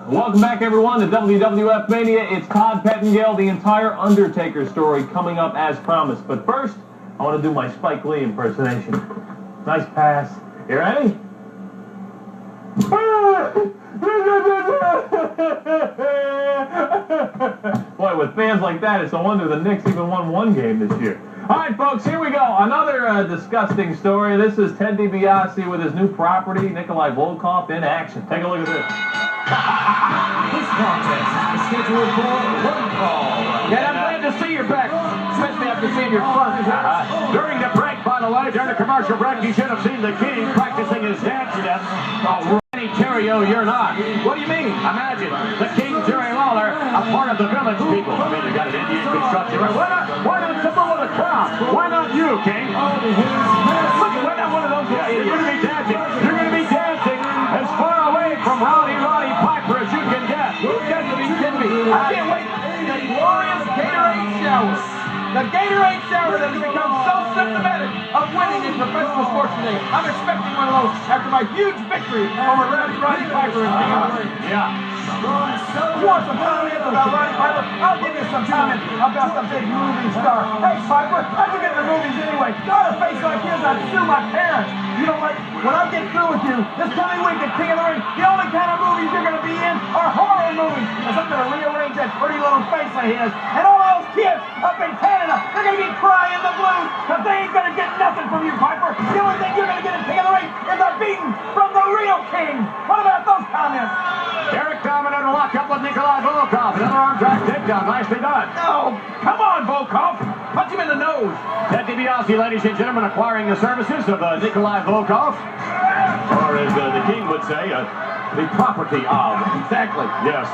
Welcome back, everyone, to WWF Mania. It's Todd Pettengill, the entire Undertaker story coming up as promised. But first, I want to do my Spike Lee impersonation. Nice pass. You ready? Boy, with fans like that, it's a wonder the Knicks even won one game this year. All right, folks, here we go. Another disgusting story. This is Ted DiBiase with his new property, Nikolai Volkoff, in action. Take a look at this. This contest is scheduled for one fall. Yeah, I'm glad to see you back, especially after seeing your front. During the break, by the way, during the commercial break, you should have seen the King practicing his dance steps. Oh, Randy Terrio, you're not. What do you mean? Imagine the King, Jerry Lawler, a part of the Village people. I mean, you got an Indian construction. Why not symbol of the crowd? Why not you, King? Look, why not one of those guys? You're going to be dancing. You're going to be dancing as far away from Roddy Piper as you can get. You've got to be kidding me. I can't wait. The glorious Gatorade shower. The Gatorade shower that has become so symptomatic of winning in professional sports today. I'm expecting one of those after my huge victory over Roddy Piper in King of the Ring. Yeah. You want some comments about Roddy Piper? I'll give you some comments about the big movie star. Hey, Piper, how'd you get in the movies anyway? Got a face like his, I'd sue my parents. You know what? When I get through with you, this coming week at King of the Ring, the only kind of movies you're going to be in are horror movies. Because I'm going to rearrange that pretty little face of his. And all those kids up in Canada, they're going to be crying the blues because they ain't going to get nothing from you, Piper. The only thing you're going to get in King of the Ring is a beating from the real King. What about those comments? Eric Domino to lock up with Nikolai Volkoff. Another arm drag takedown. Nicely done. No, come on, Volkoff. Punch him in the nose. Ted DiBiase, ladies and gentlemen, acquiring the services of Nikolai Volkoff. Or as the King would say, the property of. Exactly. Yes.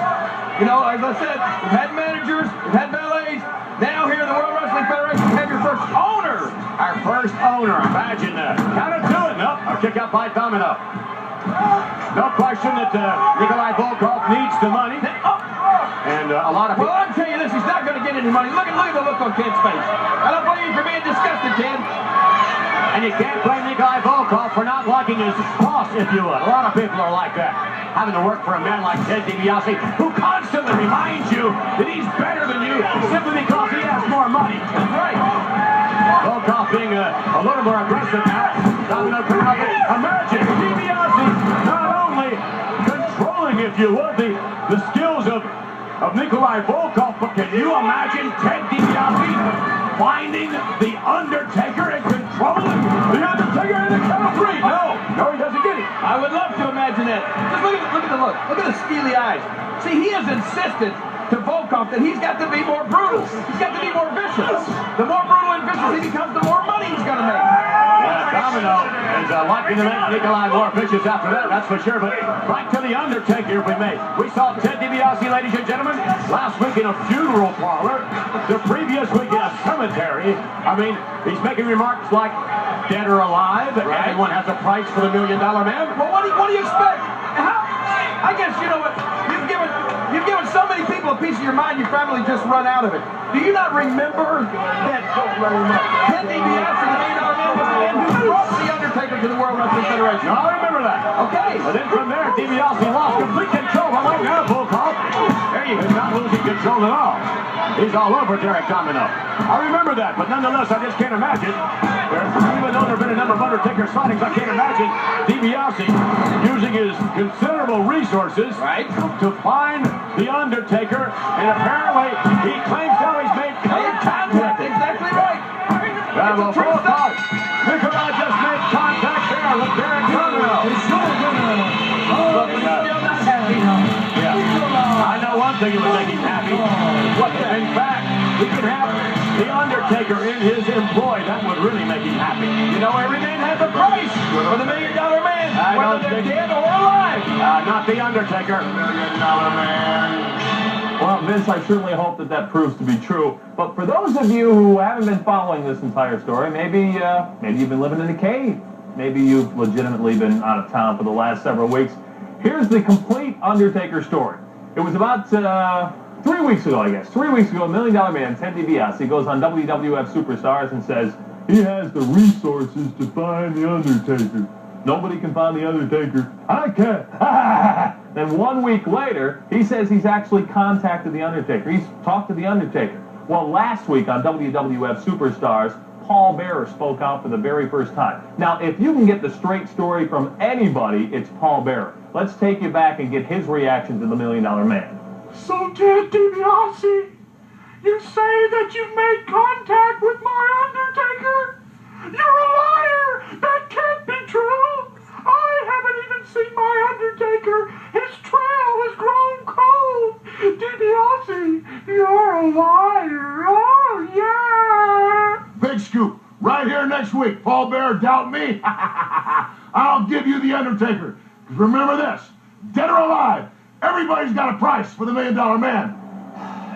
You know, as I said, we've had managers, we've had valets. Now here in the World Wrestling Federation, we have your first owner. Our first owner. Imagine that. Count it to it. Nope. A kick out by Domino. No question that Nikolai Volkoff needs the money. And a lot of people... Well, I'll tell you this, he's not going to get any money. Look at the look on Ken's face. I don't blame you for being disgusted, Ken. And you can't blame Nikolai Volkoff for not liking his boss, if you would. A lot of people are like that. Having to work for a man like Ted DiBiase, who constantly reminds you that he's better than you simply because he has more money. That's right. Volkoff being a little more aggressive now. Domino coming up. Imagine DiBiase not only controlling, if you would, the skills of Nikolai Volkoff, but can you imagine Ted DiBiase finding The Undertaker and controlling The Undertaker in the count of three? No, he doesn't get it. I would love to imagine that. Just look at the look. Look at the steely eyes. See, he has insisted to Volkoff that he's got to be more brutal. He's got to be more vicious. The more brutal and vicious he becomes, the more money he's going to make. Yeah, Domino is liking to make Nikolai more vicious after that, that's for sure. But back to The Undertaker, if we may. We saw Ted DiBiase, ladies and gentlemen, last week in a funeral parlor, the previous week in a cemetery. I mean, he's making remarks like dead or alive. Right. Everyone has a price for the $1 Million Man. Well, what do you expect? I guess, you know what, you've given so many people a piece of your mind, your family just run out of it. Do you not remember that Ted DiBiase, the $1 Million Man, was the man who brought The Undertaker to the World Wrestling Federation? No, I remember that. Okay. But then from there, DiBiase lost complete control. I like that, Volkoff. There you go, not losing control at all. He's all over Derek Domino. I remember that, but nonetheless, I just can't imagine. Even though there have been a number of Undertaker sightings, I can't imagine DiBiase using his considerable resources to find The Undertaker, and apparently he claims now he's made contact. Exactly right. Well, Volkoff, Nikolai just made contact there with Derek Domino. I know one thing that would make him happy. In fact, we could have The Undertaker in his employ. That would really make him happy. You know, every man has a price for the $1 Million Man, whether they're dead or alive. Not The Undertaker. $1 Million Man. Well, Vince, I certainly hope that proves to be true. But for those of you who haven't been following this entire story, maybe you've been living in a cave. Maybe you've legitimately been out of town for the last several weeks. Here's the complete Undertaker story. It was about 3 weeks ago, I guess. 3 weeks ago, $1 Million Man, Ted DiBiase, goes on WWF Superstars and says he has the resources to find The Undertaker. Nobody can find The Undertaker. I can. Then 1 week later, he says he's actually contacted The Undertaker. He's talked to The Undertaker. Well, last week on WWF Superstars, Paul Bearer spoke out for the very first time. Now, if you can get the straight story from anybody, it's Paul Bearer. Let's take you back and get his reaction to the $1 Million Man. So, Ted DiBiase, you say that you've made contact with my Undertaker? You're a liar! That can't be true! I haven't even seen my Undertaker! His trail has grown cold! DiBiase, you're a liar! Oh, yeah! Big scoop. Right here next week. Paul Bearer, doubt me? I'll give you The Undertaker. Remember this. Dead or alive, everybody's got a price for the $1 Million Man.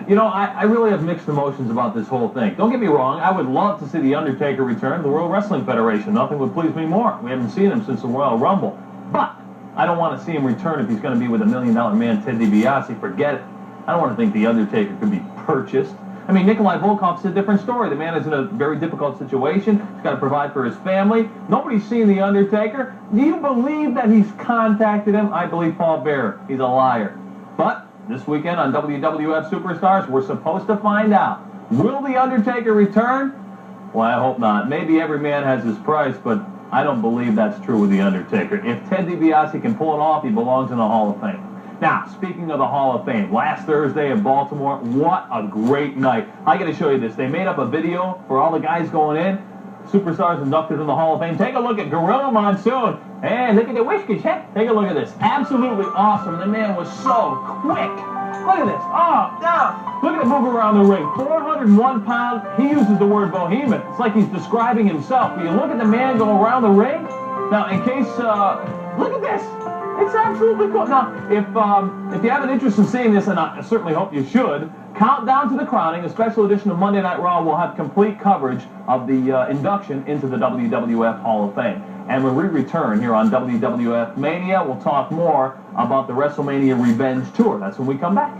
You know, I really have mixed emotions about this whole thing. Don't get me wrong, I would love to see The Undertaker return to the World Wrestling Federation. Nothing would please me more. We haven't seen him since the Royal Rumble. But I don't want to see him return if he's going to be with $1 Million Man Ted DiBiase. Forget it. I don't want to think The Undertaker could be purchased. I mean, Nikolai Volkoff's a different story. The man is in a very difficult situation. He's got to provide for his family. Nobody's seen The Undertaker. Do you believe that he's contacted him? I believe Paul Bearer. He's a liar. But this weekend on WWF Superstars, we're supposed to find out. Will The Undertaker return? Well, I hope not. Maybe every man has his price, but I don't believe that's true with The Undertaker. If Ted DiBiase can pull it off, he belongs in the Hall of Fame. Now, speaking of the Hall of Fame, last Thursday in Baltimore, what a great night. I got to show you this. They made up a video for all the guys going in. Superstars inducted in the Hall of Fame. Take a look at Gorilla Monsoon. Hey, look at the whiskers. Hey, take a look at this. Absolutely awesome. The man was so quick. Look at this. Oh, no. Look at him move around the ring. 401 pounds. He uses the word behemoth. It's like he's describing himself. But you look at the man go around the ring. Now, in case, look at this. It's absolutely cool. Now, if you have an interest in seeing this, and I certainly hope you should, Countdown to the Crowning, a special edition of Monday Night Raw, will have complete coverage of the induction into the WWF Hall of Fame. And when we return here on WWF Mania, we'll talk more about the WrestleMania Revenge Tour. That's when we come back.